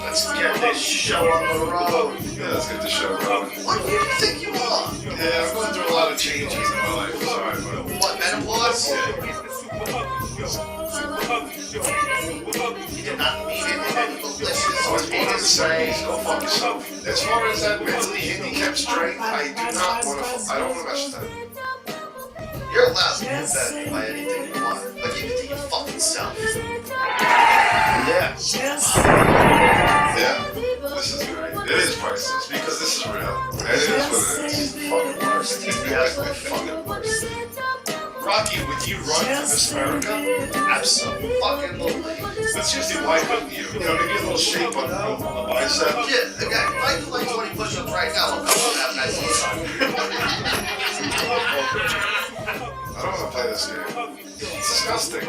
Let's get this show on the road. Yeah, let's get the show rolling. What do you think you are? Yeah, I'm going through a lot of changes in my life. Sorry, but What, menopause? You did not mean it in any malicious or heinous way. Go fuck yourself. As far as that mentally handicapped strength, I do not want to. I don't want to mess with that. You're allowed to do that by anything you want, but keep it to your fucking self. Yeah. Yeah. This is great. It is priceless because this is real. It is what it is. Fucking worst. The absolute fucking worst. Rocky, would you run for Miss America? Absolutely. That's usually why couldn't you? You know, maybe a little shape on the bicep. Yeah, again, if I do like 20 push-ups right now, I'm going to have a nice little time. I don't want to play this game. It's disgusting.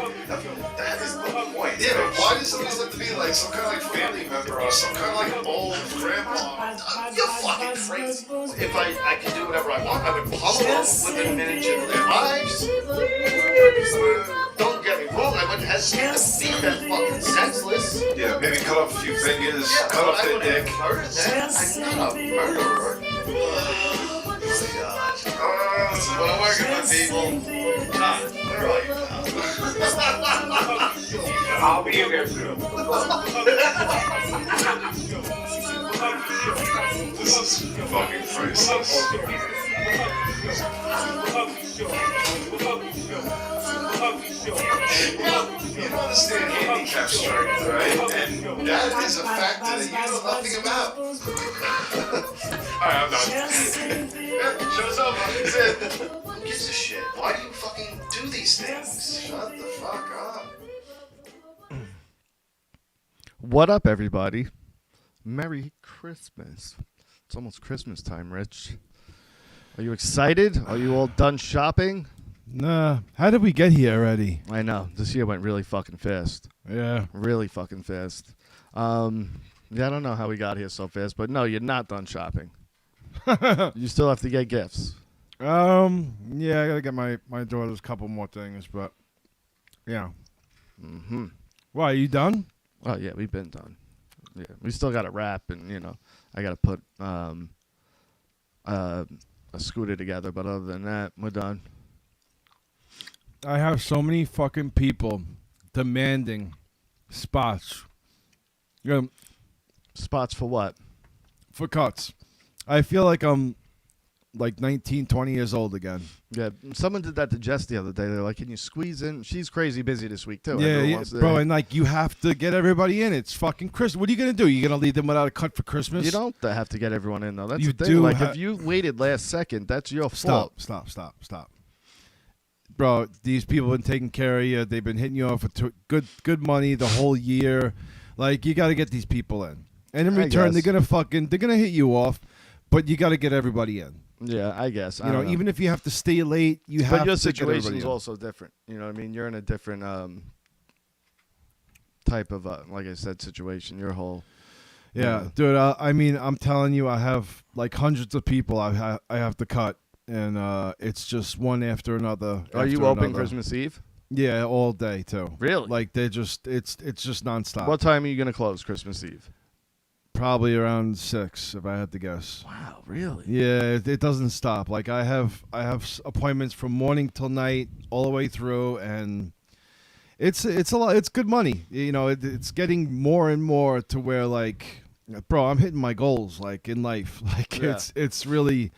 That is the point. Yeah, but why does somebody have to be like some kind of like family member or some kind of like old grandma? You're fucking crazy. If I could do whatever I want, I would pummel them within an inch of their lives. Don't get me wrong, I wouldn't hesitate to beat them fucking senseless. Yeah, maybe cut off a few fingers, Yeah, cut off I their wouldn't dick. murder them. I'm not a murderer. Oh my god. When I'm working with people, God, where are you now? I'll be here soon. This is fucking priceless. You don't understand handicap strength, right? And that is a factor that you know nothing about. Alright, I'm done. Yeah, show's over. That's it. Who gives a shit? Why do you fucking do these things? Shut the fuck up. What up, everybody? Merry Christmas. It's almost Christmas time, Rich. Are you excited? Are you all done shopping? Nah. How did we get here already? I know. This year went really fucking fast. Yeah. Really fucking fast. Yeah, I don't know how we got here so fast, but no, you're not done shopping. You still have to get gifts. Yeah, I gotta get my daughters a couple more things, but yeah. Mm-hmm. Why, are you done? Oh, yeah, we've been done. Yeah, we still got to wrap, and, you know, I got to put a scooter together, but other than that, we're done. I have so many fucking people demanding spots. You know, Spots for what? for cuts. I feel like I'm like 19, 20 years old again. Yeah, someone did that to Jess the other day. They're like, can you squeeze in? She's crazy busy this week, too. Yeah, Everyone yeah, wants to- bro, and like you have to get everybody in. It's fucking Christmas. What are you gonna do? You gonna leave them without a cut for Christmas? You don't have to get everyone in, though. That's You the thing. do Like, ha- if you waited last second, that's your fault. Stop. Bro, these people have been taking care of you. They've been hitting you off with good money the whole year. Like, you got to get these people in. And in I return, guess. they're gonna hit you off, but you got to get everybody in. Yeah, I guess. You know, even if you have to stay late, you have But your to get everybody situation's in. also different. You know what I mean? You're in a different type of, like I said, situation. Your whole... Yeah, dude. I mean, I'm telling you, I have like hundreds of people I have to cut, and it's just one after another. Are you after open another. Christmas Eve? Yeah, all day too. Really? Like it's just nonstop. What time are you going to close Christmas Eve? Probably around 6, if I had to guess. Wow, really? Yeah, it doesn't stop. Like I have appointments from morning till night, all the way through, and it's a lot. It's good money. You know, it's getting more and more to where like, bro, I'm hitting my goals like in life. Like Yeah. it's really,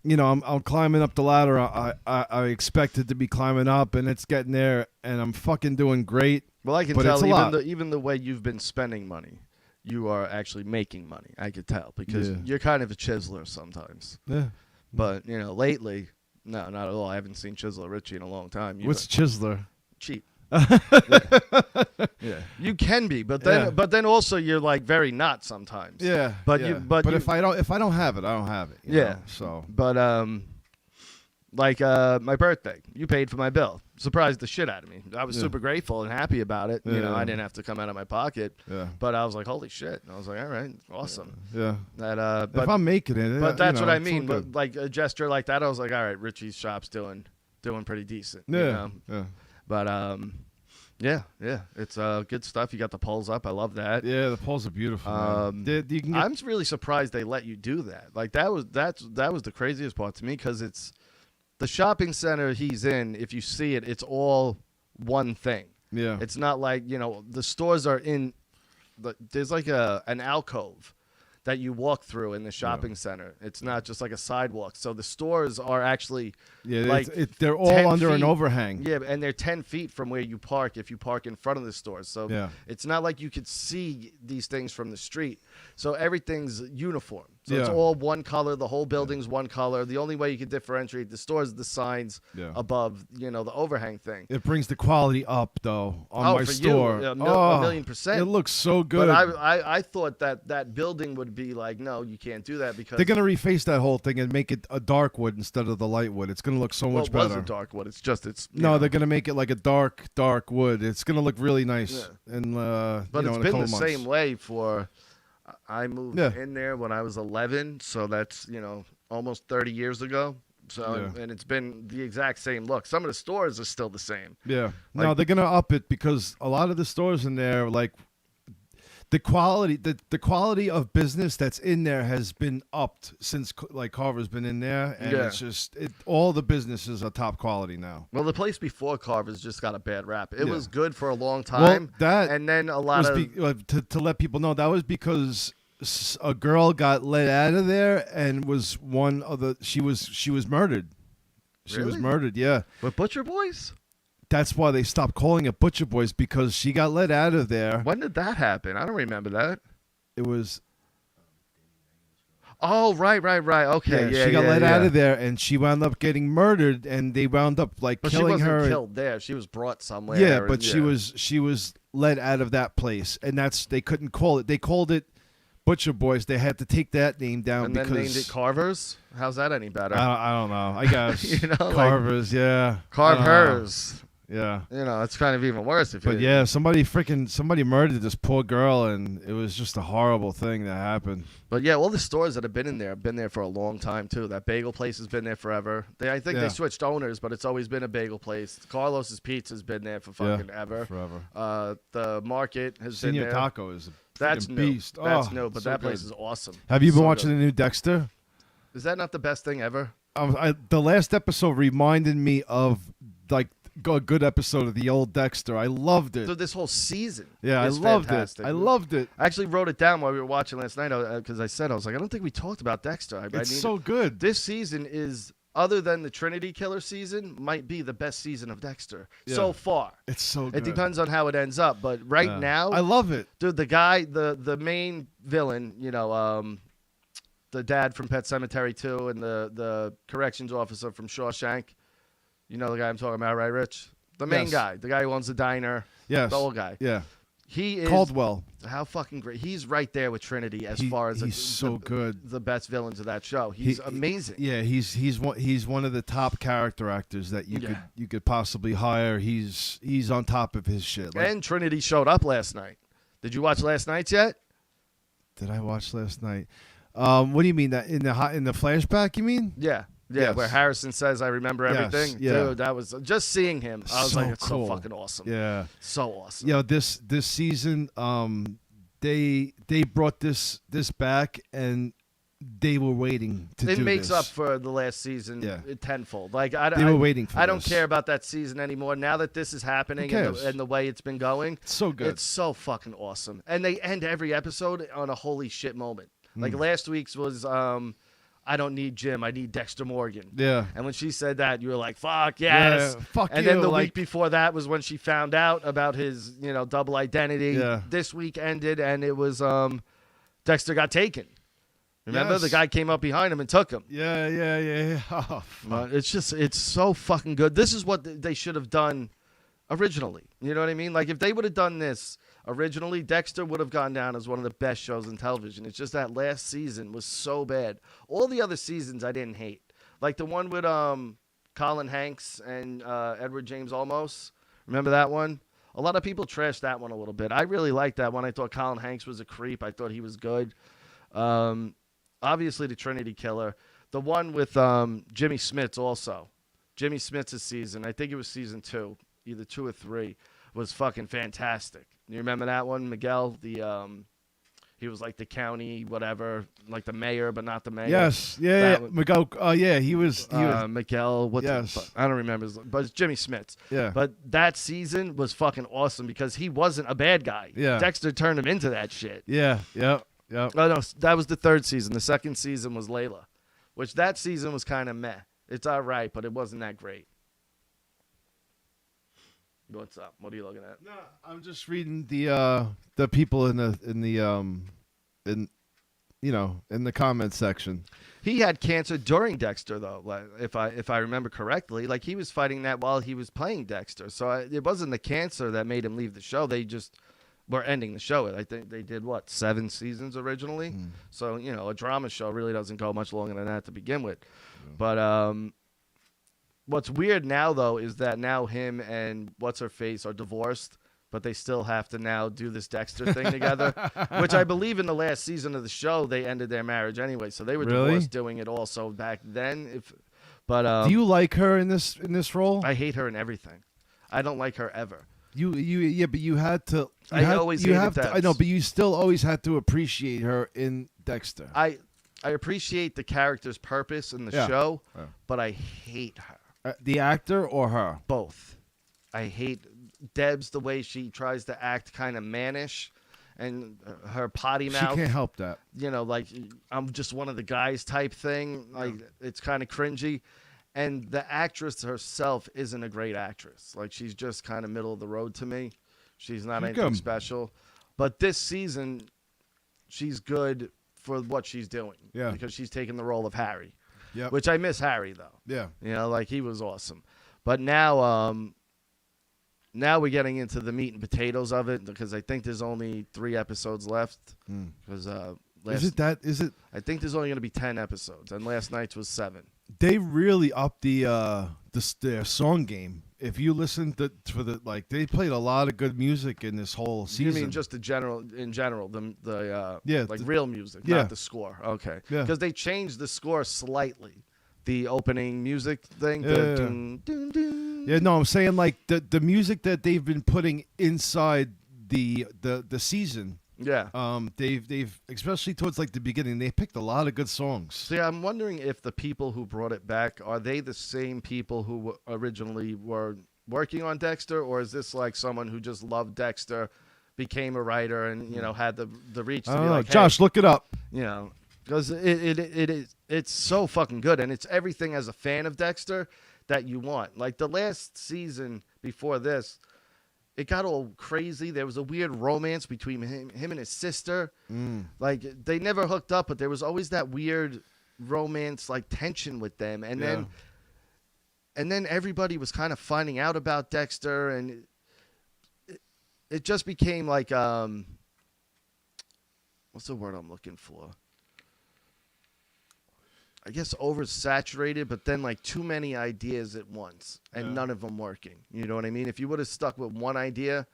you know, I'm climbing up the ladder. I expected to be climbing up, and it's getting there, and I'm fucking doing great. Well, I can But it's tell a lot. even the way you've been spending money, you are actually making money. I could tell because Yeah. you're kind of a chiseler sometimes. Yeah. But, you know, lately, no, not at all. I haven't seen Chiseler Richie in a long time. What's Chiseler? cheap? Yeah. You can be, but then also you're like very not sometimes. Yeah. But yeah. you but you, if I don't have it, I don't have it. you Yeah. know? So But like my birthday, you paid for my bill. Surprised the shit out of me. I was Yeah. super grateful and happy about it. You know, Yeah. I didn't have to come out of my pocket. yeah. But I was like, holy shit. And I was like, all right, awesome. Yeah. That If I'm making it, but that's you know, what I it's all mean. But good. like a gesture like that, I was like, all right, Richie's shop's doing pretty decent. Yeah. You know? Yeah. But Yeah, it's good stuff. You got the poles up. I love that. Yeah, the poles are beautiful. Man. You can get, I'm really surprised they let you do that. Like that was the craziest part to me because it's the shopping center he's in. If you see it, it's all one thing. yeah. It's not like the stores are in. There's like an alcove that you walk through in the shopping center. It's not just like a sidewalk. So the stores are actually like they're all 10 under an feet. overhang. Yeah, and they're 10 feet from where you park if you park in front of the stores. So Yeah. it's not like you could see these things from the street. So everything's uniform. So it's Yeah. all one color. The whole building's one color. The only way you can differentiate the stores is the signs above, the overhang thing. It brings the quality up though on my for store. you, a million percent. It looks so good. But I thought that building would be like, no, you can't do that because They're gonna reface that whole thing and make it a dark wood instead of the light wood. It's gonna look so much it was better. a dark wood. It's just They're gonna make it like a dark wood. It's gonna look really nice. Yeah. And But it's in a been couple the months. same way for. I moved Yeah. in there when I was 11, so that's almost 30 years ago. So and it's been the exact same look. Some of the stores are still the same. Yeah. No, Like- they're gonna up it because a lot of the stores in there, like the quality of business that's in there has been upped since like Carver's been in there, and Yeah. it's just all the businesses are top quality now. Well, the place before Carver's just got a bad rap. It Yeah. was good for a long time. that and then a lot of to let people know that was because a girl got let out of there and was one of the she was murdered. She was Really? murdered. Yeah. with Butcher Boys. That's why they stopped calling it Butcher Boys because she got let out of there. When did that happen? I don't remember that. It was Oh, right. Okay, yeah. she got let out of there and she wound up getting murdered and they wound up like But she killing wasn't her. killed there. She was brought somewhere. Yeah, and- but she was let out of that place and they couldn't call it. They called it Butcher Boys. They had to take that name down and because then named it Carver's. How's that any better? I don't know. I guess Like, Carver's, yeah. Carve I don't know. hers. Yeah. It's kind of even worse if But you. yeah, somebody murdered this poor girl, and it was just a horrible thing that happened. But yeah, all the stores that have been in there have been there for a long time too. That bagel place has been there forever. I think Yeah. they switched owners, but it's always been a bagel place. Carlos's Pizza's been there for fucking ever. Forever. The market has been Senior there. Taco is a That's freaking new. beast. That's Oh, new, but so that good. place is awesome. Have you been So watching good. the new Dexter? Is that not the best thing ever? The last episode reminded me of like a good episode of the old Dexter. I loved it. So this whole season. Yeah, I is loved fantastic. it. I loved it. I actually wrote it down while we were watching last night because I was like, I don't think we talked about Dexter. It's so good. This season is, other than the Trinity Killer season, might be the best season of Dexter so far. It's so good. It depends on how it ends up, but right now, I love it. dude, the guy, the main villain, the dad from Pet Sematary 2 and the corrections officer from Shawshank, you know the guy I'm talking about, right, Rich? The main Yes. guy, the guy who owns the diner, Yes. the old guy. Yeah. He is Caldwell. how fucking great. He's right there with Trinity as far as he's so good. the best villains of that show. He's amazing. Yeah, he's one of the top character actors that you could possibly hire. He's on top of his shit. Like, And Trinity showed up last night. Did you watch last night's yet? did I watch last night? What do you mean that in the flashback? You mean? Yeah. Yeah, Yes. where Harrison says, I remember Yes, everything. yeah. Dude, that was just seeing him. I was So like, it's cool. so fucking awesome. Yeah. So awesome. Yeah. This season, they brought this back and they were waiting to It do makes this. up for the last season tenfold. Like They were waiting for I don't this. care about that season anymore. Now that this is happening Who cares? and the way it's been going, It's so good. it's so fucking awesome. And they end every episode on a holy shit moment. Like last week's was I don't need Jim, I need Dexter Morgan. Yeah. And when she said that, you were like, fuck, yes. Yeah, fuck and you, then the like- week before that was when she found out about his, double identity. Yeah. This week ended and it was Dexter got taken. Remember? Yes. The guy came up behind him and took him. Yeah. Oh, fuck. It's so fucking good. This is what they should have done originally. You know what I mean? Like if they would have done this originally, Dexter would have gone down as one of the best shows in television. It's just that last season was so bad. All the other seasons I didn't hate. Like the one with Colin Hanks and Edward James Olmos. Remember that one? A lot of people trashed that one a little bit. I really liked that one. I thought Colin Hanks was a creep. I thought he was good. Obviously, the Trinity Killer. The one with Jimmy Smits also. Jimmy Smits' season. I think it was season 2, either 2 or 3, was fucking fantastic. You remember that one, Miguel? He was like the county whatever, like the mayor, but not the mayor. Yes, yeah, That yeah. one. Miguel. Yeah, he was. Miguel. What? Yes. I don't remember. But it's Jimmy Smits. Yeah. But that season was fucking awesome because he wasn't a bad guy. Yeah. Dexter turned him into that shit. Yeah, yep. Oh no, that was the third season. The second season was Layla, which that season was kind of meh. It's all right, but it wasn't that great. What's up? What are you looking at? No, I'm just reading the people in the comment section. He had cancer during Dexter, though. Like, if I remember correctly, like he was fighting that while he was playing Dexter. So it wasn't the cancer that made him leave the show. They just were ending the show. I think they did 7 seasons originally. So a drama show really doesn't go much longer than that to begin with. But what's weird now, though, is that now him and what's-her-face are divorced, but they still have to now do this Dexter thing together, which I believe in the last season of the show, they ended their marriage anyway, so they were Really? divorced doing it also back then. But Do you like her in this role? I hate her in everything. I don't like her ever. Yeah, but you had to. Always hated I know, but you still always had to appreciate her in Dexter. I appreciate the character's purpose in the show, but I hate her. The actor or her? Both. I hate Debs the way she tries to act kind of mannish, and her potty mouth. She can't help that. Like I'm just one of the guys type thing. Like it's kind of cringy. And the actress herself isn't a great actress. Like she's just kind of middle of the road to me. She's not anything special. But this season, she's good for what she's doing. Yeah. Because she's taking the role of Harry. Yep. Which I miss Harry though. Yeah. Like he was awesome. But now we're getting into the meat and potatoes of it because I think there's only 3 episodes left. Because Is it? I think there's only going to be 10 episodes, and last night's was 7. They really upped their song game. If you listen they played a lot of good music in this whole season. You mean just in general, the real music, not the score. Okay. Yeah. Because they changed the score slightly. The opening music thing. Yeah, no, I'm saying like the music that they've been putting inside the season. Yeah. They've especially towards like the beginning, they picked a lot of good songs. See, I'm wondering if the people who brought it back are they the same people who originally were working on Dexter, or is this like someone who just loved Dexter, became a writer, and had the reach to be like, hey, Josh, look it up. Because it's so fucking good, and it's everything as a fan of Dexter that you want. Like the last season before this, it got all crazy. There was a weird romance between him and his sister. Like they never hooked up, but there was always that weird romance, like tension with them. And then everybody was kind of finding out about Dexter, and it just became like what's the word I'm looking for? I guess oversaturated, but then like too many ideas at once and none of them working. You know what I mean? If you would have stuck with one idea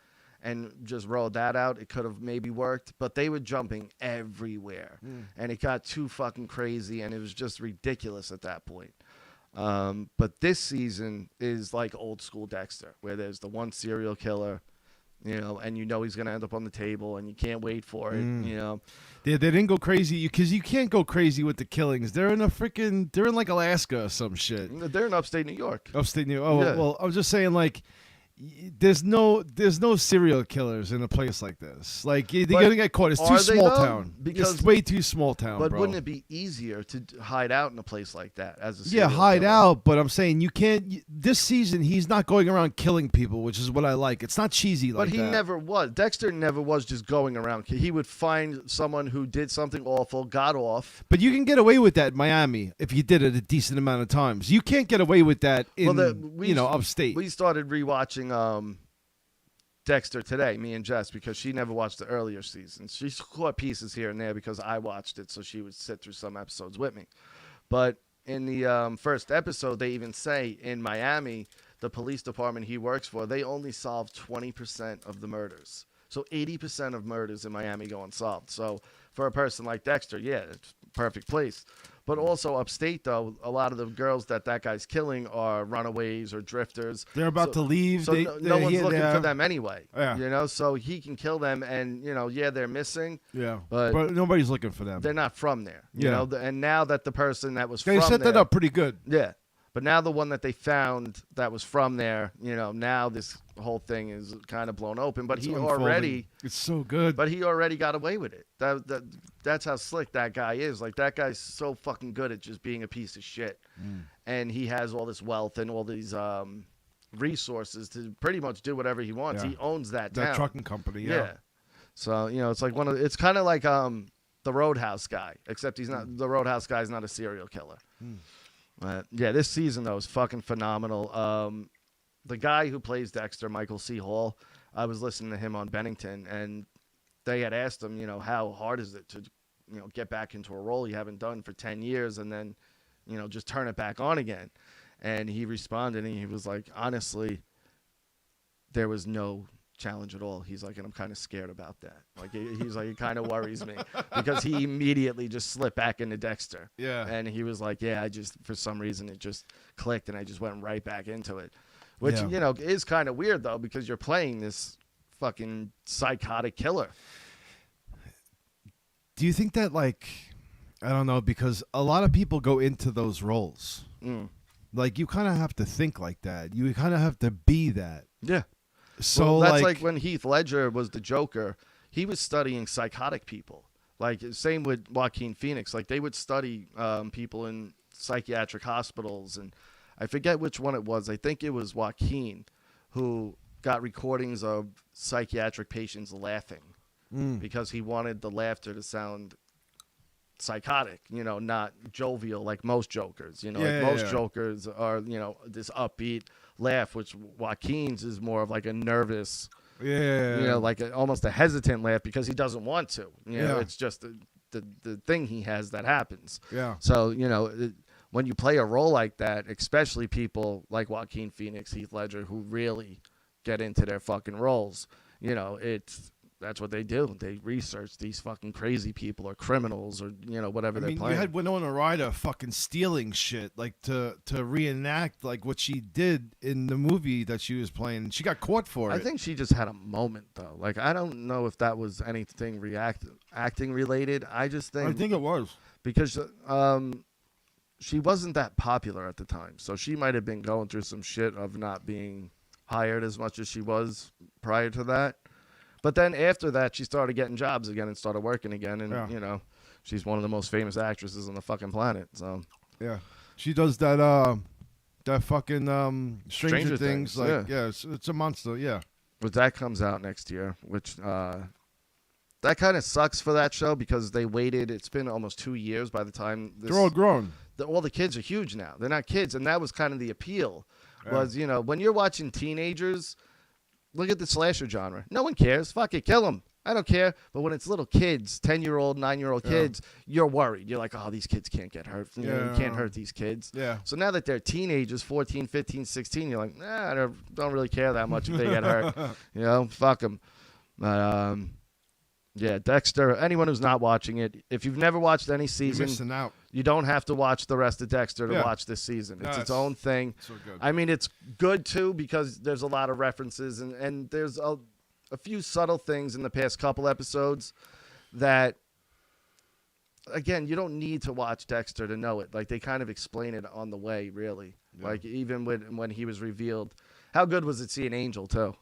and just rolled that out, it could have maybe worked, but they were jumping everywhere and it got too fucking crazy and it was just ridiculous at that point. But this season is like old school Dexter, where there's the one serial killer, and he's going to end up on the table and you can't wait for it, They didn't go crazy because you can't go crazy with the killings. They're in like Alaska or some shit. They're in upstate New York. Upstate New York. Oh, Yeah. well, I was just saying like there's no serial killers in a place like this. Like they're But gonna get caught. It's too are they, small though? town. Because- it's way too small town, But bro. wouldn't it be easier to hide out in a place like that as a Yeah, serial hide killer? out, but I'm saying you can't. This season, he's not going around killing people, which is what I like. It's not cheesy like But he that. never was. Dexter never was just going around. He would find someone who did something awful, got off. But you can get away with that in Miami if you did it a decent amount of times. You can't get away with that in upstate. We started rewatching Dexter today, me and Jess, because she never watched the earlier seasons. She caught pieces here and there because I watched it, so she would sit through some episodes with me. But in the first episode, they even say in Miami, the police department he works for, they only solve 20% of the murders. So 80% of murders in Miami go unsolved. So for a person like Dexter, yeah, it's a perfect place. But also upstate, though, a lot of the girls that guy's killing are runaways or drifters. They're about to leave. So no one's looking for them anyway. Yeah. You know, so he can kill them, and they're missing. Yeah, but nobody's looking for them. They're not from there. Yeah. You know, and now that the person that was they from set there, that up pretty good. Yeah. But now the one that they found that was from there, now this whole thing is kind of blown open. But it's so good. But he already got away with it. That's how slick that guy is. Like, that guy's so fucking good at just being a piece of shit. And he has all this wealth and all these resources to pretty much do whatever he wants. Yeah. He owns that town. Trucking company. Yeah. So, it's like it's kind of like the Roadhouse guy, except he's not. The Roadhouse guy's not a serial killer. Yeah, this season, though, is fucking phenomenal. The guy who plays Dexter, Michael C. Hall, I was listening to him on Bennington, and they had asked him, how hard is it to, get back into a role you haven't done for 10 years and then, just turn it back on again. And he responded, and he was like, honestly, there was no challenge at all. He's like, and I'm kind of scared about that. Like, he's like, it kind of worries me because he immediately just slipped back into Dexter. Yeah. And he was like, yeah, for some reason it just clicked and I just went right back into it, which, is kind of weird though, because you're playing this fucking psychotic killer. Do you think that, like, I don't know, because a lot of people go into those roles. Like, you kind of have to think like that. You kind of have to be that. Yeah. So that's like when Heath Ledger was the Joker, he was studying psychotic people. Like, same with Joaquin Phoenix. Like, they would study people in psychiatric hospitals. And I forget which one it was. I think it was Joaquin who got recordings of psychiatric patients laughing because he wanted the laughter to sound psychotic, not jovial like most Jokers. Most Jokers are, this upbeat laugh, which Joaquin's is more of like a nervous, like almost a hesitant laugh because he doesn't want to. It's just the thing he has that happens. Yeah. So, when you play a role like that, especially people like Joaquin Phoenix, Heath Ledger, who really get into their fucking roles, that's what they do. They research these fucking crazy people or criminals or, whatever they're playing. You had Winona Ryder fucking stealing shit, like to reenact like what she did in the movie that she was playing. She got caught for it. I think she just had a moment though. Like, I don't know if that was anything acting related. I think it was. Because she wasn't that popular at the time. So she might have been going through some shit of not being hired as much as she was prior to that. But then after that, she started getting jobs again and started working again. And, she's one of the most famous actresses on the fucking planet. So yeah, she does that fucking Stranger Things. Like, it's a monster. Yeah. But that comes out next year, which that kind of sucks for that show because they waited. It's been almost 2 years by the time they're all grown. All the kids are huge now. They're not kids. And that was kind of the appeal was, when you're watching teenagers, look at the slasher genre. No one cares. Fuck it. Kill them. I don't care. But when it's little kids, 10-year-old, 9-year-old kids, you're worried. You're like, oh, these kids can't get hurt. You can't hurt these kids. Yeah. So now that they're teenagers, 14, 15, 16, you're like, nah, I don't really care that much if they get hurt. Fuck them. Yeah, Dexter, anyone who's not watching it, if you've never watched any season, you're missing out. You don't have to watch the rest of Dexter to watch this season. It's its own thing. So good. I mean, it's good, too, because there's a lot of references, and there's a few subtle things in the past couple episodes that, again, you don't need to watch Dexter to know it. Like, they kind of explain it on the way, really. Yeah. Like, even when he was revealed. How good was it seeing Angel, too?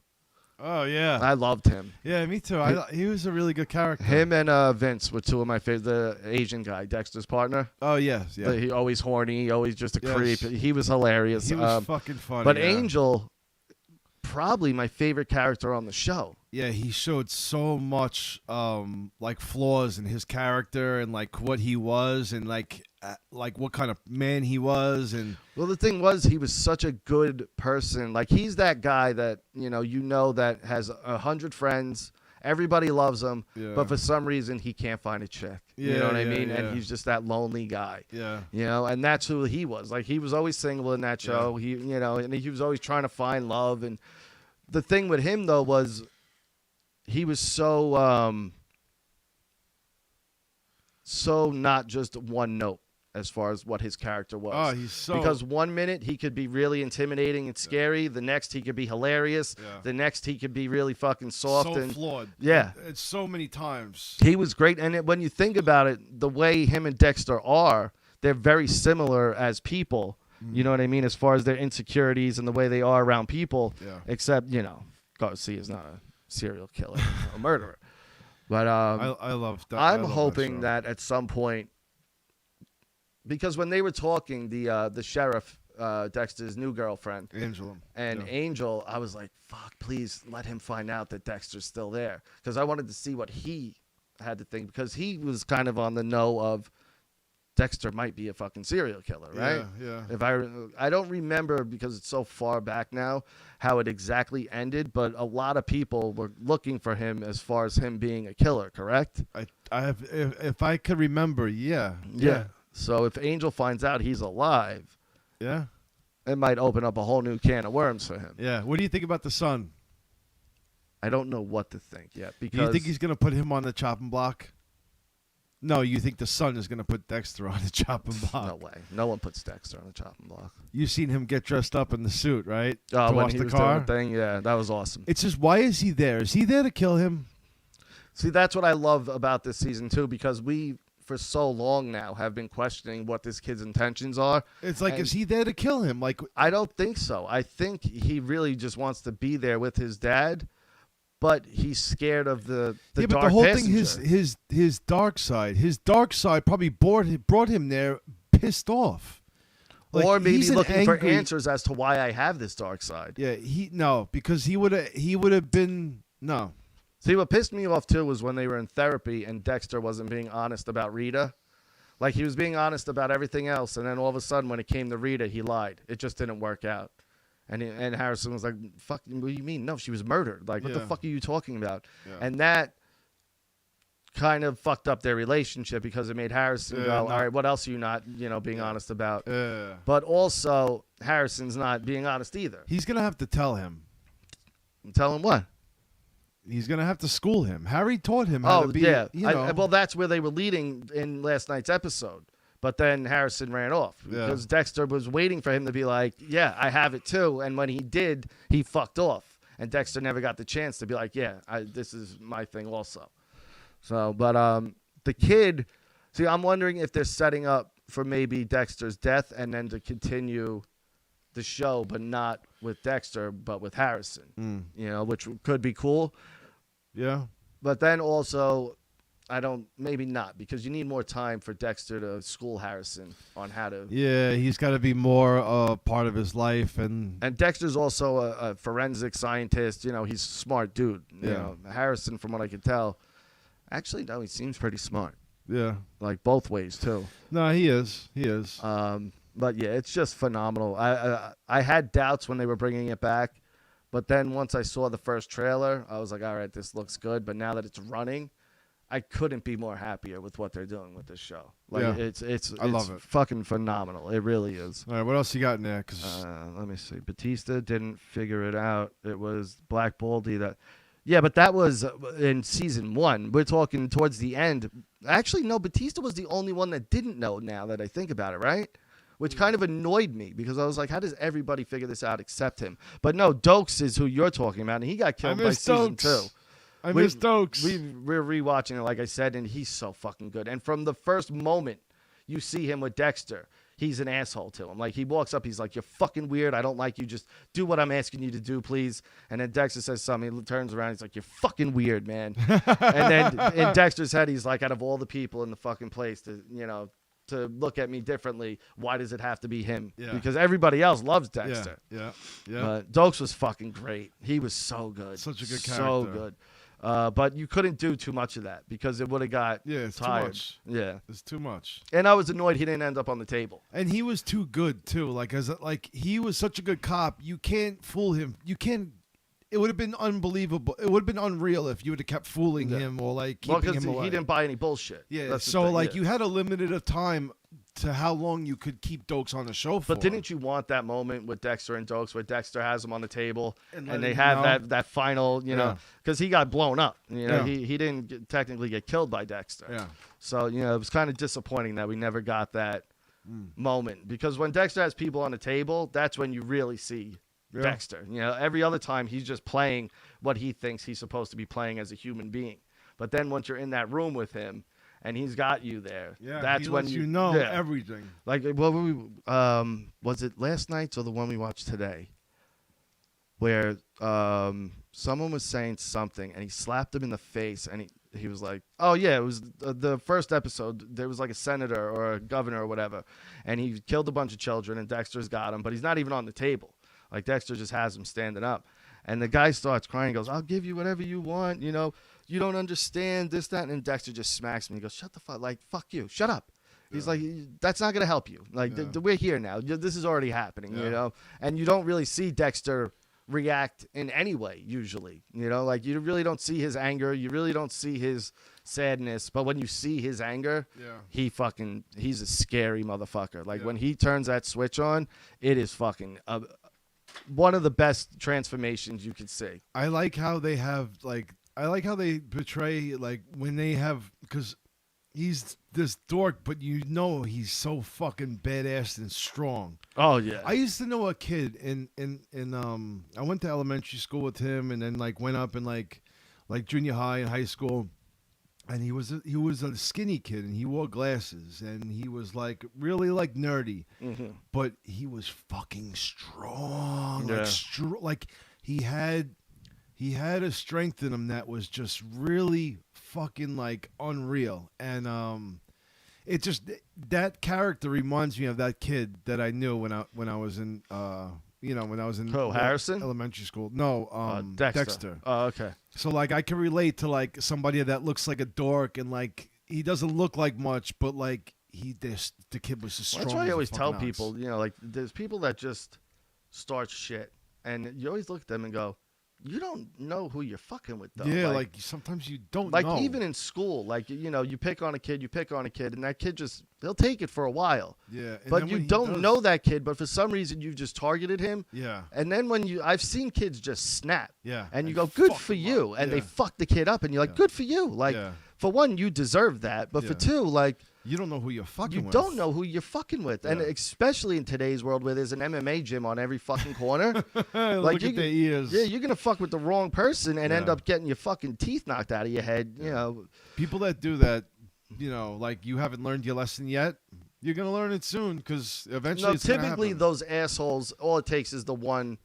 Oh, yeah. I loved him. Yeah, me too. He was a really good character. Him and Vince were two of my favorite. The Asian guy, Dexter's partner. Oh, yes. Yeah. He always horny, always just a creep. He was hilarious. He was fucking funny. But Angel, probably my favorite character on the show. Yeah, he showed so much like flaws in his character and like what he was and like what kind of man he was. And well, the thing was, he was such a good person. Like, he's that guy that that has 100 friends. Everybody loves him, but for some reason he can't find a chick. You know what I mean? And he's just that lonely guy. Yeah. And that's who he was. Like, he was always single in that show. He and he was always trying to find love. And the thing with him though was he was so not just one note. as far as what his character was. Oh, he's so because 1 minute he could be really intimidating and scary. The next he could be hilarious. Yeah. The next he could be really fucking soft so and flawed. Yeah. It's so many times. He was great. And when you think about it, the way him and Dexter are, they're very similar as people. You know what I mean? As far as their insecurities and the way they are around people. Yeah. Except, Garcia is not a serial killer, a murderer. But I love that. I'm hoping that at some point, because when they were talking, the sheriff, Dexter's new girlfriend, Angela and Angel, I was like, fuck, please let him find out that Dexter's still there. Because I wanted to see what he had to think, because he was kind of on the know of Dexter might be a fucking serial killer, right? Yeah. If I don't remember, because it's so far back now, how it exactly ended, but a lot of people were looking for him as far as him being a killer, correct? I have, if I could remember, yeah. So if Angel finds out he's alive, Yeah. it might open up a whole new can of worms for him. Yeah. What do you think about the son? I don't know what to think yet, Do because you think he's going to put him on the chopping block? No, you think the son is going to put Dexter on the chopping block? no way. No one puts Dexter on the chopping block. You've seen him get dressed up in the suit, right? Oh, to when wash he the was car. doing the thing, yeah, that was awesome. It's just, why is he there? Is he there to kill him? See, that's what I love about this season too, because we, for so long now, have been questioning what this kid's intentions are. It's like, And is he there to kill him? Like, I don't think so. I think he really just wants to be there with his dad, but he's scared of the yeah, dark but the whole passenger. thing, his dark side probably brought him there pissed off. Like, or maybe he's an looking for angry- answers as to why I have this dark side. Yeah, because he would have been no. See, what pissed me off too was when they were in therapy and Dexter wasn't being honest about Rita. Like, he was being honest about everything else, and then all of a sudden when it came to Rita, he lied. It just didn't work out. And Harrison was like, fuck, what do you mean? No, she was murdered. Like, what the Yeah. fuck are you talking about? Yeah. And that kind of fucked up their relationship, because it made Harrison go, all right, what else are you not, being honest about? But also, Harrison's not being honest either. He's gonna have to tell him. Tell him what? He's gonna have to school him. Harry taught him how to be. Yeah. You know, well, that's where they were leading in last night's episode. But then Harrison ran off because Dexter was waiting for him to be like, yeah, I have it too. And when he did, he fucked off. And Dexter never got the chance to be like, yeah, this is my thing also. So, but the kid, see, I'm wondering if they're setting up for maybe Dexter's death and then to continue the show, but not with Dexter, but with Harrison, which could be cool. Yeah. But then also, maybe not, because you need more time for Dexter to school Harrison on how to. Yeah, he's got to be more part of his life, and Dexter's also a forensic scientist. He's a smart dude. Harrison, from what I could tell, actually, no, he seems pretty smart. Yeah, like both ways too. No, he is. He is. But yeah, it's just phenomenal. I had doubts when they were bringing it back, but then once I saw the first trailer, I was like, all right, this looks good. But now that it's running, I couldn't be more happier with what they're doing with this show. Like, I love it. Fucking phenomenal. It really is. All right, what else you got in there? 'Cause let me see. Batista didn't figure it out. It was Black Baldy that. Yeah, but that was in season 1. We're talking towards the end. Actually, no, Batista was the only one that didn't know, now that I think about it, right? Which kind of annoyed me, because I was like, how does everybody figure this out except him? But no, Dokes is who you're talking about, and he got killed by season 2. I miss Dokes. We're rewatching it, like I said, and he's so fucking good. And from the first moment you see him with Dexter, he's an asshole to him. Like, he walks up, he's like, you're fucking weird. I don't like you. Just do what I'm asking you to do, please. And then Dexter says something. He turns around. He's like, you're fucking weird, man. And then in Dexter's head, he's like, out of all the people in the fucking place to look at me differently, why does it have to be him? Yeah. Because everybody else loves Dexter. Yeah. But Dokes was fucking great. He was so good. Such a good So character. good. But you couldn't do too much of that, because it would have got it's tired. too much. Yeah. It's too much. And I was annoyed he didn't end up on the table. And he was too good too. Like he was such a good cop. You can't fool him. You can't. It would have been unbelievable. It would have been unreal if you would have kept fooling him or like keeping him away. He didn't buy any bullshit. Yeah. That's the So thing, like yeah. you had a limited of time to how long you could keep Dokes on the show for. But didn't you want that moment with Dexter and Dokes where Dexter has him on the table And and let they him have know? that final, Yeah. because he got blown up. Yeah. He didn't technically get killed by Dexter. Yeah. So, it was kind of disappointing that we never got that moment, because when Dexter has people on the table, that's when you really see Dexter. You know, every other time he's just playing what he thinks he's supposed to be playing as a human being. But then once you're in that room with him and he's got you there, that's he when lets you know everything. Like, what were we, was it last night or the one we watched today? Where someone was saying something and he slapped him in the face and he was like, oh yeah, it was the first episode. There was like a senator or a governor or whatever, and he killed a bunch of children and Dexter's got him, but he's not even on the table. Like, Dexter just has him standing up. And the guy starts crying. He goes, I'll give you whatever you want. You know, you don't understand this, that. And Dexter just smacks me. He goes, shut the fuck, like, fuck you. Shut up. He's like, that's not going to help you. Like, we're here now. This is already happening, you know. And you don't really see Dexter react in any way, usually. You know, like, you really don't see his anger. You really don't see his sadness. But when you see his anger, he's a scary motherfucker. Like, when he turns that switch on, it is fucking one of the best transformations you could see. I like how they have, like, I like how they portray, like, when they have, because he's this dork, but you know he's so fucking badass and strong. Oh yeah. I used to know a kid in I went to elementary school with him, and then like went up in like junior high and high school, and he was a skinny kid, and he wore glasses, and he was like really like nerdy, but he was fucking strong, like he had a strength in him that was just really fucking like unreal. And it just, that character reminds me of that kid that I knew when I was in Harrison? elementary school. No, Dexter. Oh, okay. So like I can relate to like somebody that looks like a dork, and like he doesn't look like much, but like the kid was just strong. That's why I always tell people, you know, like there's people that just start shit, and you always look at them and go, you don't know who you're fucking with, though. Yeah, like sometimes you don't know. Like even in school, like, you know, you pick on a kid, and that kid just, they'll take it for a while. Yeah. But you don't know that kid, but for some reason you've just targeted him. Yeah. And then I've seen kids just snap. Yeah. And you go, good for you. And they fuck the kid up, and you're like, good for you. Like, for one, you deserve that. But for two, like, you don't know who you're fucking with. You don't know who you're fucking with. And especially in today's world where there's an MMA gym on every fucking corner. Like, look at their ears. Yeah, you're going to fuck with the wrong person and end up getting your fucking teeth knocked out of your head, you know. People that do that, you know, like you haven't learned your lesson yet, you're going to learn it soon, because eventually it's gonna typically happen. Those assholes, all it takes is the one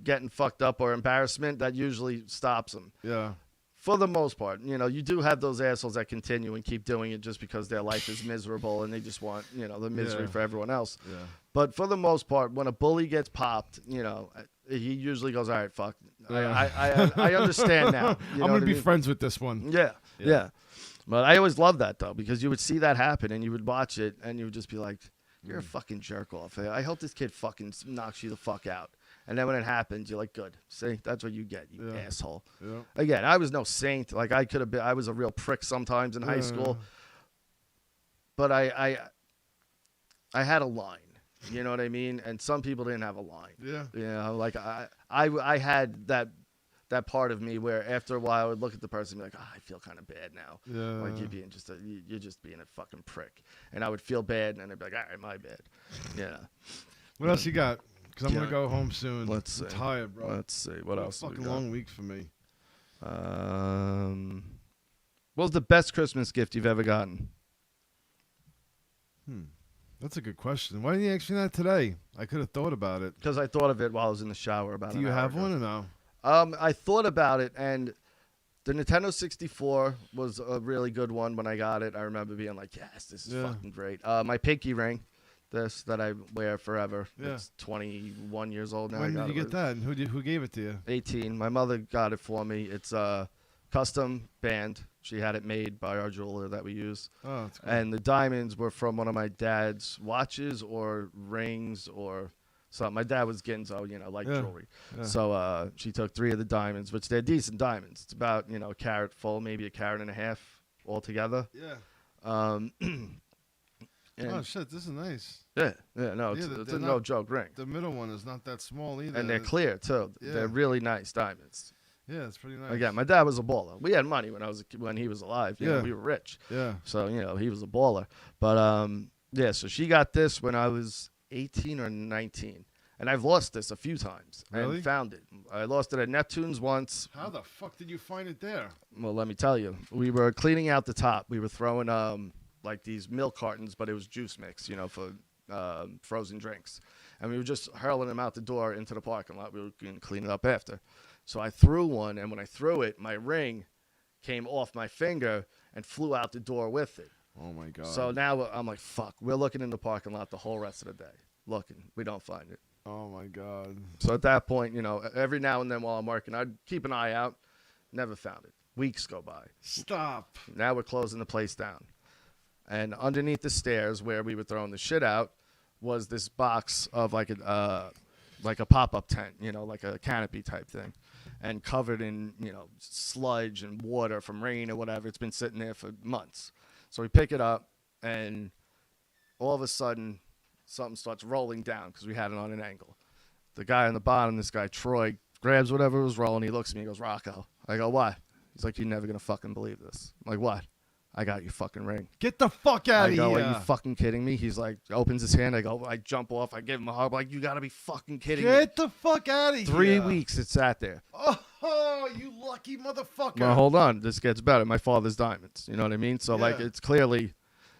getting fucked up or embarrassment that usually stops them. Yeah. For the most part, you know, you do have those assholes that continue and keep doing it just because their life is miserable and they just want, you know, the misery for everyone else. Yeah. But for the most part, when a bully gets popped, you know, he usually goes, all right, fuck. I understand now. You know I'm going to be mean? friends with this one. Yeah. But I always loved that, though, because you would see that happen and you would watch it and you would just be like, you're a fucking jerk off. I hope this kid fucking knocks you the fuck out. And then when it happens, you're like, good. See, that's what you get, you asshole. Yeah. Again, I was no saint. Like, I was a real prick sometimes in high school. But I had a line. You know what I mean? And some people didn't have a line. Yeah. You know, like I had that part of me where after a while I would look at the person and be like, I feel kind of bad now. Yeah. Like, you're just being a fucking prick. And I would feel bad, and I'd be like, all right, my bad. Yeah. What else you got? Because I'm going to go home soon. Let's see. I'm tired, bro. Let's see. What else? Fucking long week for me. What was the best Christmas gift you've ever gotten? That's a good question. Why didn't you ask me that today? I could have thought about it. Because I thought of it while I was in the shower about Do you have one or no? I thought about it, and the Nintendo 64 was a really good one when I got it. I remember being like, yes, this is fucking great. My pinky ring. This that I wear forever. Yeah. It's 21 years old now. When did you get that? And who gave it to you? 18. My mother got it for me. It's a custom band. She had it made by our jeweler that we use. Oh, that's cool. And the diamonds were from one of my dad's watches or rings or something. My dad was Ginzo, you know, like jewelry. Yeah. So she took 3 of the diamonds, which they're decent diamonds. It's about, you know, a carat full, maybe a carat and a half altogether. Yeah. Oh shit, this is nice. Yeah, no, it's a no joke ring. The middle one is not that small either. And they're clear too. Yeah. They're really nice diamonds. Yeah, it's pretty nice. Again, my dad was a baller. We had money when he was alive. You know, we were rich. Yeah. So, you know, he was a baller. But Yeah, so she got this when I was 18 or 19. And I've lost this a few times Really? and found it. I lost it at Neptune's once. How the fuck did you find it there? Well, let me tell you. We were cleaning out the top. We were throwing like these milk cartons, but it was juice mix, for frozen drinks. And we were just hurling them out the door into the parking lot. We were going to clean it up after. So I threw one, and when I threw it, my ring came off my finger and flew out the door with it. Oh, my God. So now I'm like, fuck. We're looking in the parking lot the whole rest of the day. Looking. We don't find it. Oh, my God. So at that point, every now and then while I'm working, I'd keep an eye out. Never found it. Weeks go by. Stop. Now we're closing the place down. And underneath the stairs where we were throwing the shit out was this box of like a pop-up tent, like a canopy type thing. And covered in, sludge and water from rain or whatever. It's been sitting there for months. So we pick it up, and all of a sudden, something starts rolling down because we had it on an angle. The guy on the bottom, this guy, Troy, grabs whatever was rolling. He looks at me. He goes, Rocco. I go, why? He's like, you're never going to fucking believe this. I'm like, what? I got your fucking ring. Get the fuck out of I here. go, are you fucking kidding me? He's like, opens his hand. I go, I jump off. I give him a hug. I'm like, you got to be fucking kidding me. Get the fuck out of here. 3 weeks it sat there. Oh, you lucky motherfucker. Well, hold on. This gets better. My father's diamonds. You know what I mean? So, like, it's clearly,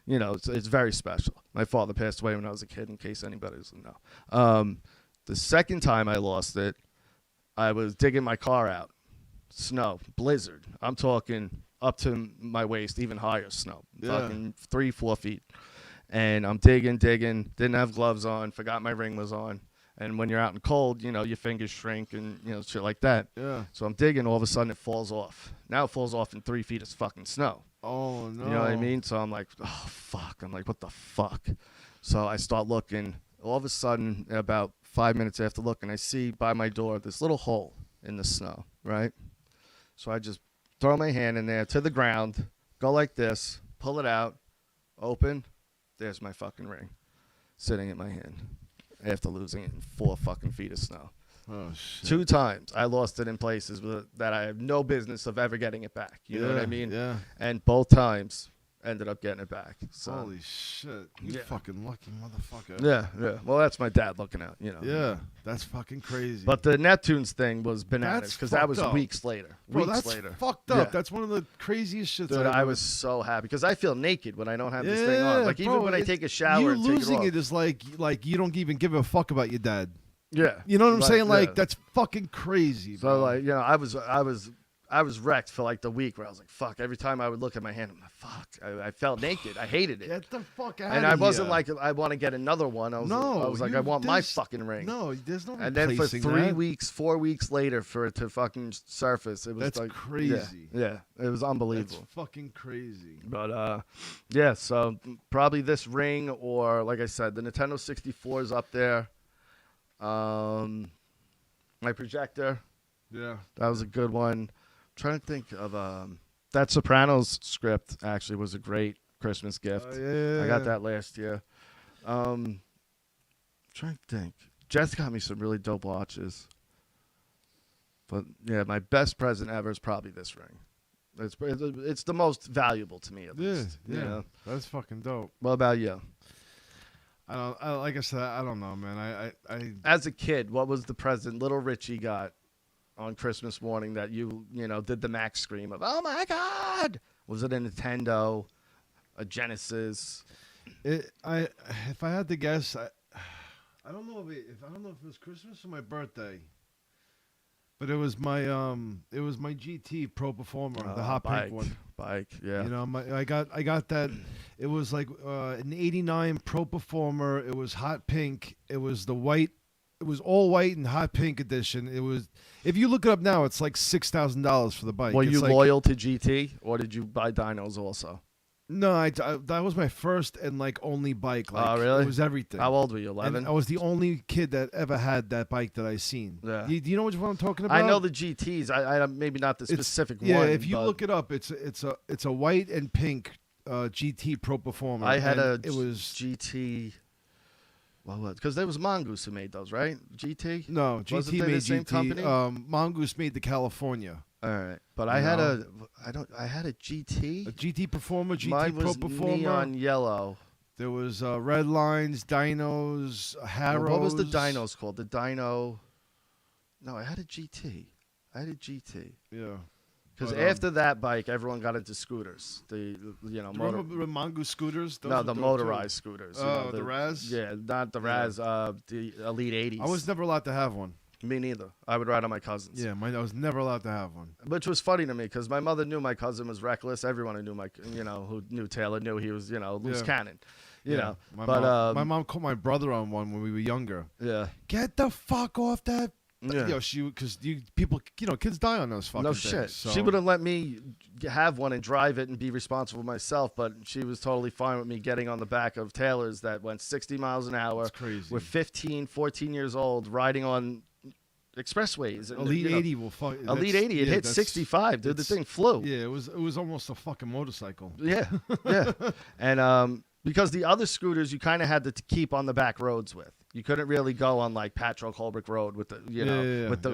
it's very special. My father passed away when I was a kid, in case anybody doesn't know. The second time I lost it, I was digging my car out. Snow, blizzard. I'm talking up to my waist, even higher snow. Yeah. Fucking 3-4 feet. And I'm digging. Didn't have gloves on. Forgot my ring was on. And when you're out in cold, your fingers shrink and, shit like that. Yeah. So I'm digging. All of a sudden, it falls off. Now it falls off in 3 feet of fucking snow. Oh, no. You know what I mean? So I'm like, oh, fuck. I'm like, what the fuck? So I start looking. All of a sudden, about 5 minutes after looking, I see by my door this little hole in the snow, right? So I just throw my hand in there to the ground, go like this, pull it out, open. There's my fucking ring sitting in my hand after losing it in 4 fucking feet of snow. Oh, shit. 2 times I lost it in places that I have no business of ever getting it back. You know what I mean? Yeah. And both times ended up getting it back. So. Holy shit. You fucking lucky motherfucker. Yeah. Well, that's my dad looking out, Yeah, that's fucking crazy. But the Neptunes thing was bananas That's because that was fucked up. weeks later. Bro, weeks that's later. fucked up. Yeah. That's one of the craziest shits. Dude, I was so happy because I feel naked when I don't have this thing Yeah, on. Like even bro, when I take a shower, you and take losing it, it is like you don't even give a fuck about your dad. Yeah, You know what I'm saying? Like yeah. that's fucking crazy. So bro. like I was wrecked for like the week where I was like, fuck. Every time I would look at my hand, I'm like, fuck. I felt naked. I hated it. Get the fuck out. And I wasn't like I want to get another one. I was like, I want my fucking ring. No, there's no. And then for replacing 3 that. weeks, 4 weeks later, for it to fucking surface, it was That's like crazy. Yeah, it was unbelievable. That's fucking crazy. But yeah, so probably this ring or like I said, the Nintendo 64 is up there. My projector, Yeah. that was a good one. I'm trying to think of that Sopranos script actually was a great Christmas gift. Yeah. I got that last year. Trying to think. Jess got me some really dope watches. But yeah, my best present ever is probably this ring. It's the most valuable to me at least. Yeah. You know? That's fucking dope. What about you? Like I said, I don't know, man. I As a kid, what was the present little Richie got on Christmas morning that you did the max scream of, oh my God? Was it a Nintendo, a Genesis? if I had to guess, I don't know if it was Christmas or my birthday. But it was my GT Pro Performer, the hot pink one. Bike, yeah. I got that. It was like an '89 Pro Performer. It was hot pink. It was the white. It was all white and hot pink edition. It was. If you look it up now, it's like $6,000 for the bike. Were It's you like, loyal to GT or did you buy dynos also? No, that was my first and like only bike. Like, Oh, really? It was everything. How old were you? And 11? I was the only kid that ever had that bike that I seen. Yeah. Do you know which one I'm talking about? I know the GTs. I maybe not the specific one. Yeah, if you but look it up, it's a white and pink GT Pro Performer. I had and a GT. Well, what? Because there was Mongoose who made those, right? GT. No, GT Wasn't they made the same GT. company? Mongoose made the California. All right, but I had a GT. A GT Performer, GT Mine Pro was Performer. neon yellow. There was Red Lines, Dinos, Harrows. What was the Dinos called? The Dino. No, I had a GT. Yeah. Because But, after that bike, everyone got into scooters. Remember the Mongoose scooters? Those No, were the dope, motorized too. scooters. Oh, the Raz? Yeah, not the Raz. The Elite 80s. I was never allowed to have one. Me neither. I would ride on my cousins. Yeah, I was never allowed to have one. Which was funny to me because my mother knew my cousin was reckless. Everyone who knew who knew Taylor knew he was, loose cannon. You know. My mom called my brother on one when we were younger. Yeah. Get the fuck off that. Yeah. Because kids die on those fucking No things. shit. So. She wouldn't let me have one and drive it and be responsible myself, but she was totally fine with me getting on the back of Taylor's that went 60 miles an hour. That's crazy. We're 15, 14 years old, riding on expressways. And, Elite 80 will fuck. Elite 80, it hit 65, dude. The thing flew. Yeah, it was almost a fucking motorcycle. Yeah, yeah. And because the other scooters you kind of had to keep on the back roads with. You couldn't really go on like Patrick Holbrook Road with the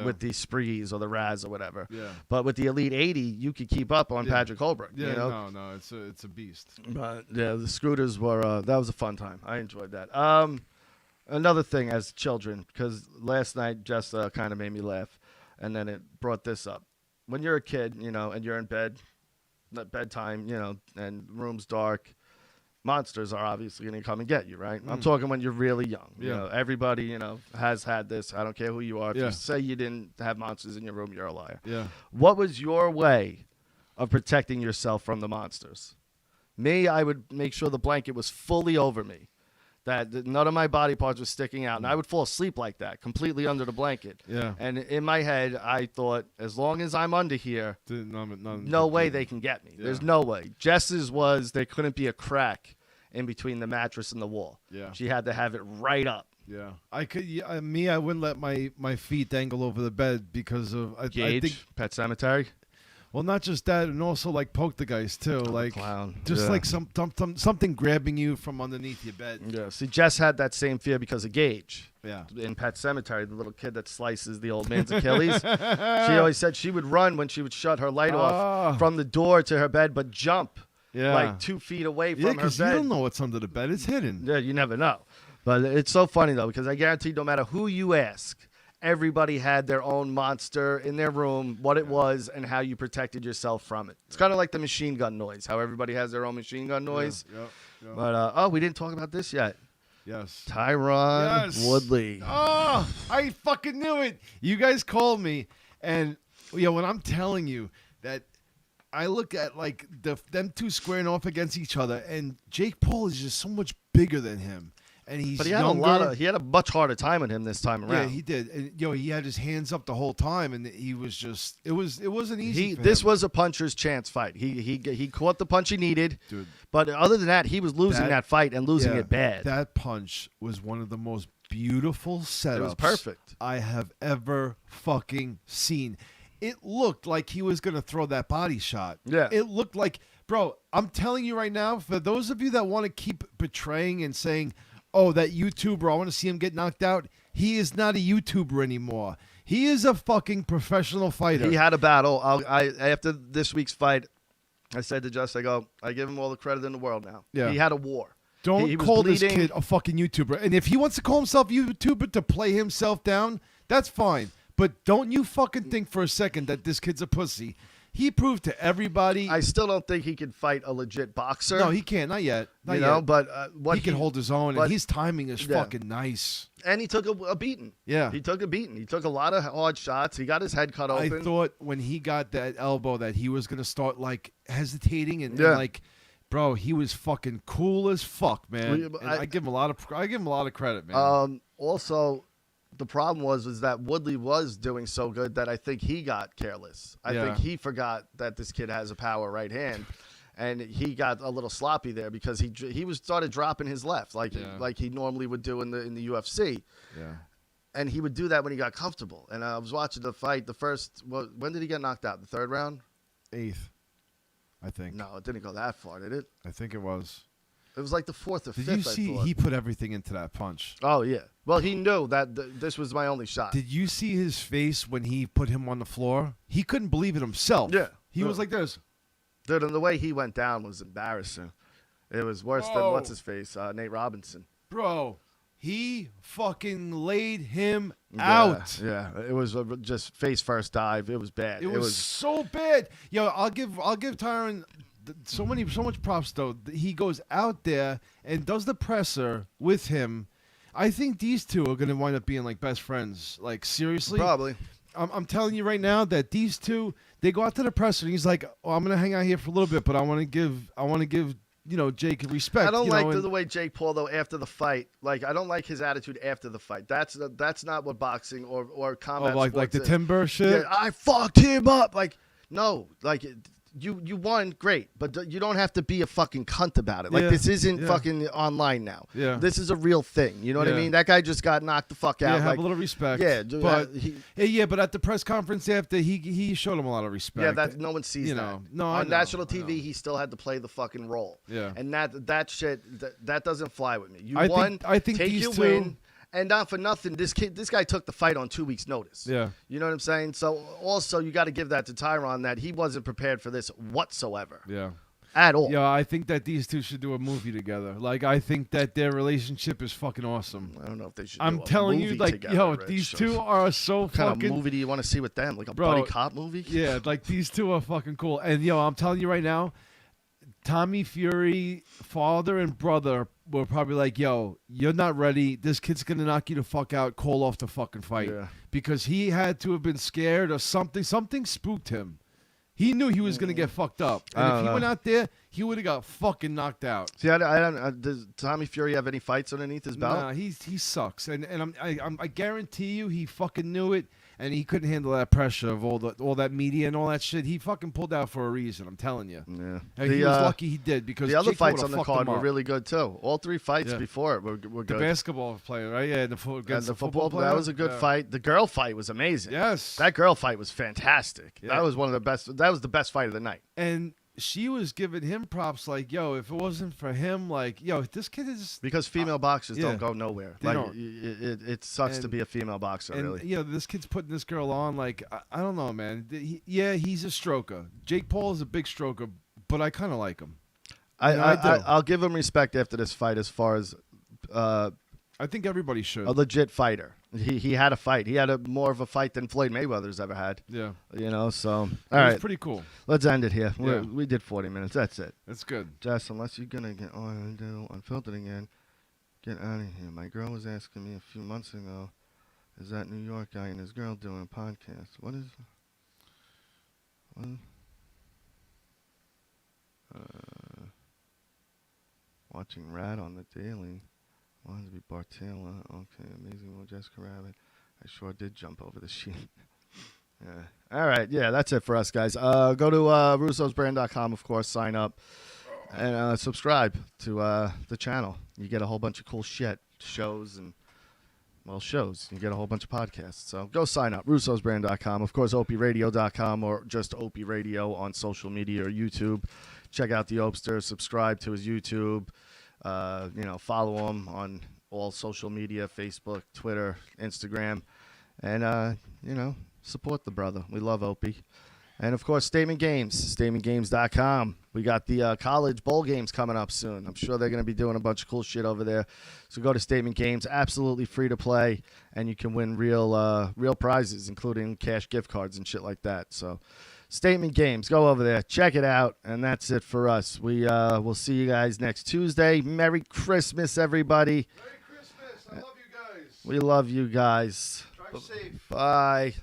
with the Sprees or the Raz or whatever. Yeah. But with the Elite 80, you could keep up on Patrick Holbrook. Yeah, you know? no, it's a beast. But yeah, the scooters were that was a fun time. I enjoyed that. Another thing as children, because last night Jess kind of made me laugh, and then it brought this up. When you're a kid, and you're in bed, at bedtime, and room's dark. Monsters are obviously going to come and get you, right? I'm talking when you're really young. Yeah. Everybody, has had this. I don't care who you are. If Yeah. you say you didn't have monsters in your room, you're a liar. Yeah. What was your way of protecting yourself from the monsters? Me, I would make sure the blanket was fully over me, that none of my body parts were sticking out, and I would fall asleep like that, completely under the blanket. Yeah. And in my head, I thought, as long as I'm under here, no way they can get me. Yeah. The's no way. Jess's was there couldn't be a crack in between the mattress and the wall. Yeah. She had to have it right up. Yeah. I could. I wouldn't let my feet dangle over the bed because of I think. Pet Cemetery. Well, not just that, and also like Poltergeist too, like clown. just Yeah. like something grabbing you from underneath your bed. Yeah. See, Jess had that same fear because of Gage. Yeah. In Pet Cemetery, the little kid that slices the old man's Achilles. She always said she would run when she would shut her light off from the door to her bed, but jump like 2 feet away from her because bed. you don't know what's under the bed; it's hidden. Yeah, you never know. But it's so funny though, because I guarantee no matter who you ask, everybody had their own monster in their room, what it was, and how you protected yourself from it. It's kind of like the machine gun noise, how everybody has their own machine gun noise. Yeah. But we didn't talk about this yet. Yes. Tyron Woodley. Oh, I fucking knew it. You guys called me, and when I'm telling you that I look at like them two squaring off against each other, and Jake Paul is just so much bigger than him, and he's younger. He had a much harder time with him this time around. Yeah, he did. And, he had his hands up the whole time, and he was just it wasn't easy. This was a puncher's chance fight. He caught the punch he needed, dude. But other than that, he was losing that fight and losing it bad. That punch was one of the most beautiful setups It was perfect. I have ever fucking seen. It looked like he was going to throw that body shot. Yeah. It looked like, bro, I'm telling you right now, for those of you that want to keep betraying and saying, oh, that YouTuber, I want to see him get knocked out, he is not a YouTuber anymore. He is a fucking professional fighter. He had a battle. After this week's fight, I said to Jess, I give him all the credit in the world now. Yeah. He had a war. Don't he was call bleeding. this kid a fucking YouTuber. And if he wants to call himself a YouTuber to play himself down, that's fine. But don't you fucking think for a second that this kid's a pussy. He proved to everybody. I still don't think he could fight a legit boxer. No, he can't. Not yet. Not yet. But he can hold his own, but and his timing is fucking nice. And he took a beating. Yeah. He took a beating. He took a lot of hard shots. He got his head cut open. I thought when he got that elbow that he was going to start, like, hesitating and like, bro, he was fucking cool as fuck, man. And I give him a lot of credit, man. Also, the problem was that Woodley was doing so good that I think he got careless. I think he forgot that this kid has a power right hand, and he got a little sloppy there because he started dropping his left like he normally would do in the UFC. Yeah. And he would do that when he got comfortable. And I was watching the fight. When did he get knocked out? The third round? 8th, I think. No, it didn't go that far, did it? I think it was. It was like the fourth or fifth. Did you see he put everything into that punch? Oh, yeah. Well, he knew that this was my only shot. Did you see his face when he put him on the floor? He couldn't believe it himself. Yeah. He was like this. Dude, and the way he went down was embarrassing. It was worse than Whoa. what's his face, Nate Robinson. Bro, he fucking laid him Yeah, out. Yeah, it was just face first dive. It was bad. It was so bad. Yo, I'll give Tyron so much props though. He goes out there and does the presser with him. I think these two are gonna wind up being like best friends. Like seriously, probably. I'm telling you right now that these two, they go out to the presser and he's like, "Oh, I'm gonna hang out here for a little bit, but I want to give Jake respect." I don't you like know, the way Jake Paul though after the fight. Like I don't like his attitude after the fight. That's not what boxing or combat like sports the is. Timber shit. Yeah, I fucked him up. Like no, like you won, great, but you don't have to be a fucking cunt about it. Like Yeah, this isn't yeah. fucking online now. Yeah. This is a real thing. You know what I Yeah. mean? That guy just got knocked the fuck out. Yeah, have like, a little respect. Yeah, dude, but he, but at the press conference after, he showed him a lot of respect. yeah, that no one sees You that. know, no, I on know, national I know. TV, he still had to play the fucking role. Yeah. and that shit that doesn't fly with me. You I won. think take these your two- win, and not for nothing. This guy took the fight on 2 weeks' notice. Yeah. you know what I'm saying. So also, you got to give that to Tyron that he wasn't prepared for this whatsoever Yeah. at all. Yeah, I think that these two should do a movie together. Like, I think that their relationship is fucking awesome. I don't know if they should. I'm do a telling you, movie like, together, Rich. these two are so What kind fucking. of movie do you want to see with them? Like a Bro, buddy cop movie? Yeah, like these two are fucking cool. And I'm telling you right now, Tommy Fury, father and brother, were probably like, "Yo, you're not ready. This kid's gonna knock you the fuck out. Call off the fucking fight." Yeah. Because he had to have been scared or something. Something spooked him. He knew he was gonna get fucked up, I and don't if he know. went out there, he would have got fucking knocked out. See, I don't. Does Tommy Fury have any fights underneath his belt? Nah, he sucks, and I guarantee you, he fucking knew it, and he couldn't handle that pressure of all that media and all that shit. He fucking pulled out for a reason. I'm telling you. Yeah. And he was lucky he did because the other Jake Paul fights would've on the fucked him card were up. really good too. All three fights Yeah. before it were The good. basketball player, right? Yeah, and against the the football player. that was a good Yeah. fight. The girl fight was amazing. Yes. That girl fight was fantastic. Yeah. That was one of the best. That was the best fight of the night. And she was giving him props like, yo, if it wasn't for him, like, yo, this kid is. Because female boxers yeah. don't go nowhere. They Like don't. it sucks to And- be a female boxer. And Really. this kid's putting this girl on. Like, I don't know, man. He's a stroker. Jake Paul is a big stroker, but I kind of like him. I do. I'll give him respect after this fight as far as I think everybody should. a legit fighter. He had a fight. He had more of a fight than Floyd Mayweather's ever had. Yeah. You know. So all It was right, pretty cool. let's end it here. Yeah. We did 40 minutes. That's it. That's good. Jess, unless you're gonna get on and do Unfiltered again, get out of here. My girl was asking me a few months ago, is that New York guy and his girl doing a podcast? What? Watching Rat on the Daily. Wanted to be Bartella. Okay, amazing. Well, Jessica Rabbit. I sure did jump over the sheet. Yeah. All right. Yeah, that's it for us, guys. Go to russosbrand.com, of course, sign up, and subscribe to the channel. You get a whole bunch of cool shit, shows, and, well, shows. You get a whole bunch of podcasts. So go sign up, russosbrand.com. Of course, opieradio.com or just Opie Radio on social media or YouTube. Check out the Opster. Subscribe to his YouTube. Follow him on all social media, Facebook, Twitter, Instagram. And, support the brother. We love Opie. And, of course, Statement Games, statementgames.com. We got the college bowl games coming up soon. I'm sure they're going to be doing a bunch of cool shit over there. So go to Statement Games, absolutely free to play, and you can win real prizes, including cash gift cards and shit like that. So Statement Games, go over there, check it out, and that's it for us. We'll see you guys next Tuesday. Merry Christmas, everybody. Merry Christmas. I love you guys. We love you guys. Drive safe. Bye.